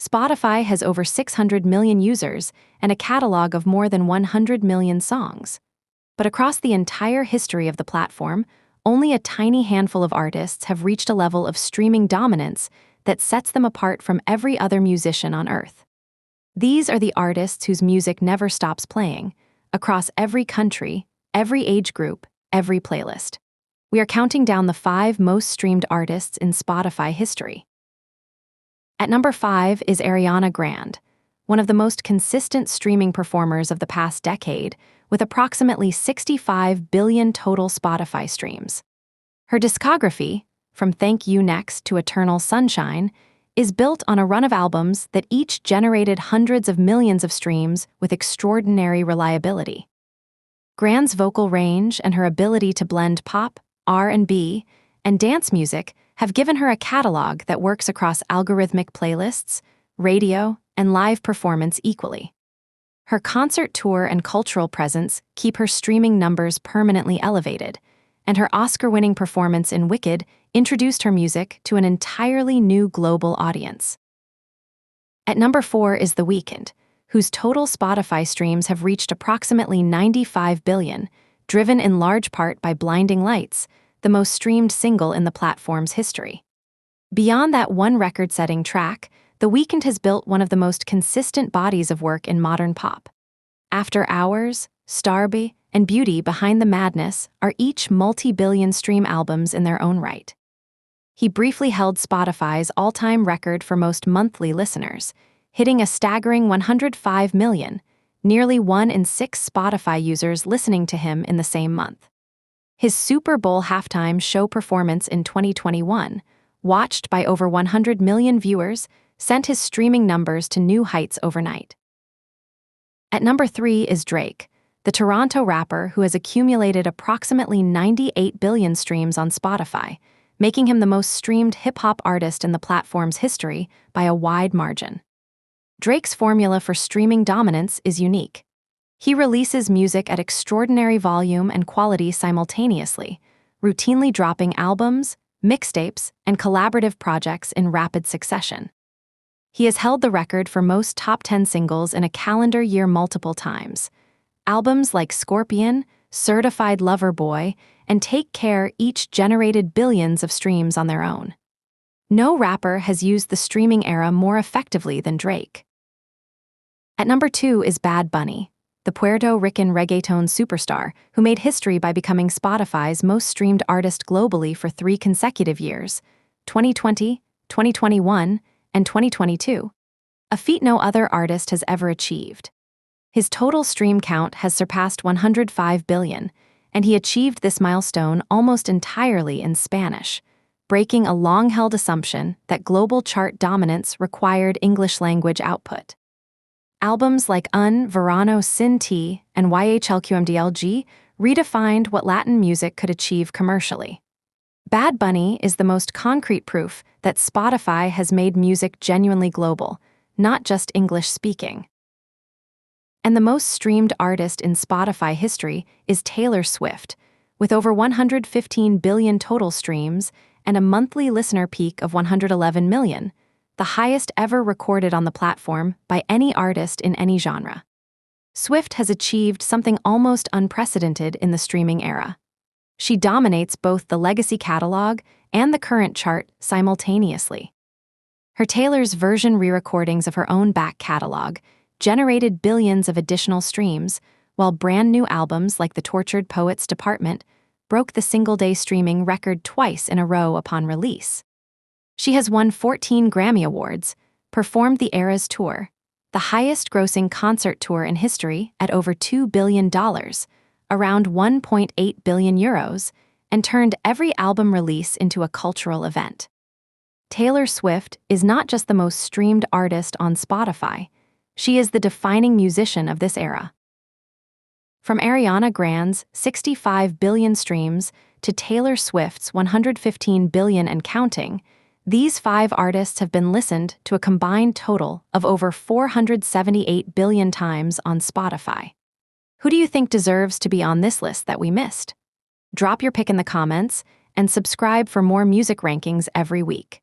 Spotify has over 600 million users and a catalog of more than 100 million songs. But across the entire history of the platform, only a tiny handful of artists have reached a level of streaming dominance that sets them apart from every other musician on Earth. These are the artists whose music never stops playing, across every country, every age group, every playlist. We are counting down the 5 most streamed artists in Spotify history. At number 5 is Ariana Grande, one of the most consistent streaming performers of the past decade, with approximately 65 billion total Spotify streams. Her discography, from Thank You Next to Eternal Sunshine, is built on a run of albums that each generated hundreds of millions of streams with extraordinary reliability. Grande's vocal range and her ability to blend pop, R&B, and dance music have given her a catalog that works across algorithmic playlists, radio, and live performance equally. Her concert tour and cultural presence keep her streaming numbers permanently elevated, and her Oscar-winning performance in Wicked introduced her music to an entirely new global audience. At number 4 is The Weeknd, whose total Spotify streams have reached approximately 95 billion, driven in large part by Blinding Lights, the most streamed single in the platform's history. Beyond that one record-setting track, The Weeknd has built one of the most consistent bodies of work in modern pop. After Hours, Starby, and Beauty Behind the Madness are each multi-billion stream albums in their own right. He briefly held Spotify's all-time record for most monthly listeners, hitting a staggering 105 million, nearly 1 in 6 Spotify users listening to him in the same month. His Super Bowl halftime show performance in 2021, watched by over 100 million viewers, sent his streaming numbers to new heights overnight. At number 3 is Drake, the Toronto rapper who has accumulated approximately 98 billion streams on Spotify, making him the most streamed hip-hop artist in the platform's history by a wide margin. Drake's formula for streaming dominance is unique. He releases music at extraordinary volume and quality simultaneously, routinely dropping albums, mixtapes, and collaborative projects in rapid succession. He has held the record for most top 10 singles in a calendar year multiple times. Albums like Scorpion, Certified Lover Boy, and Take Care each generated billions of streams on their own. No rapper has used the streaming era more effectively than Drake. At number 2 is Bad Bunny, the Puerto Rican reggaeton superstar who made history by becoming Spotify's most streamed artist globally for 3 consecutive years, 2020, 2021, and 2022, a feat no other artist has ever achieved. His total stream count has surpassed 105 billion, and he achieved this milestone almost entirely in Spanish, breaking a long-held assumption that global chart dominance required English-language output. Albums like Un Verano Sin Ti and YHLQMDLG redefined what Latin music could achieve commercially. Bad Bunny is the most concrete proof that Spotify has made music genuinely global, not just English-speaking. And the most streamed artist in Spotify history is Taylor Swift, with over 115 billion total streams and a monthly listener peak of 111 million, the highest ever recorded on the platform by any artist in any genre. Swift has achieved something almost unprecedented in the streaming era. She dominates both the legacy catalog and the current chart simultaneously. Her Taylor's version re-recordings of her own back catalog generated billions of additional streams, while brand new albums like The Tortured Poets Department broke the single-day streaming record twice in a row upon release. She has won 14 Grammy Awards, performed the Eras Tour, the highest-grossing concert tour in history at over $2 billion, around 1.8 billion euros, and turned every album release into a cultural event. Taylor Swift is not just the most streamed artist on Spotify, she is the defining musician of this era. From Ariana Grande's 65 billion streams to Taylor Swift's 115 billion and counting, these 5 artists have been listened to a combined total of over 478 billion times on Spotify. Who do you think deserves to be on this list that we missed? Drop your pick in the comments and subscribe for more music rankings every week.